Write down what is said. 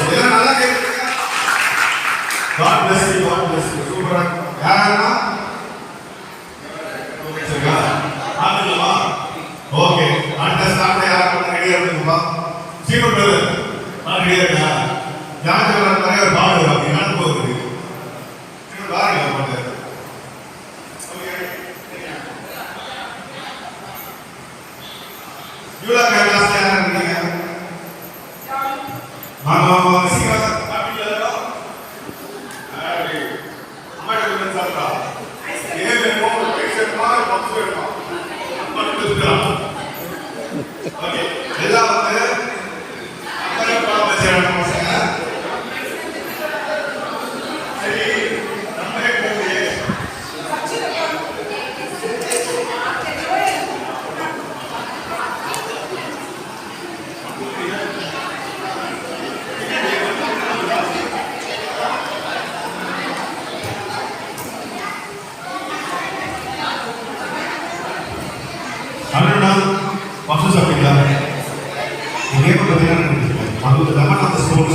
இதெல்லாம் நல்லா கேட்குறீங்க. God bless you, God bless you. சூப்பரா. யாரா? ஓகே சரியா? ஆடுமா? ஓகே. அடுத்த ஸ்டார்ட் யார் பண்ண ரெடியா இருக்குப்பா? சீக்கிரம் பிரதர். ரெடியா இருக்கா? யாருக்கு நிறைய பாடு அப்படி நடந்து போகுது. சீக்கிரம் பாருங்க பாட்டு. ஓகே. யூலா கிளாஸ் யாரா இருக்கீங்க? மாமா சீக்கிரம் அப்படி இல்லடா. அரே அம்மா கிட்ட சொல்றா. ஏன் போன் பேசற மாதிரி பக்ஸ் வேணுமா? அம்மா கிட்ட சொல்றா. ஓகே. எல்லாம் வந்து அம்மா பாப்பா பேசுறாங்க பசங்க. சரி நம்ம போய் அண்ணா பசு சாப்பிட்டீங்களா? இதே மாதிரி அது நம்ம ஸ்கூல்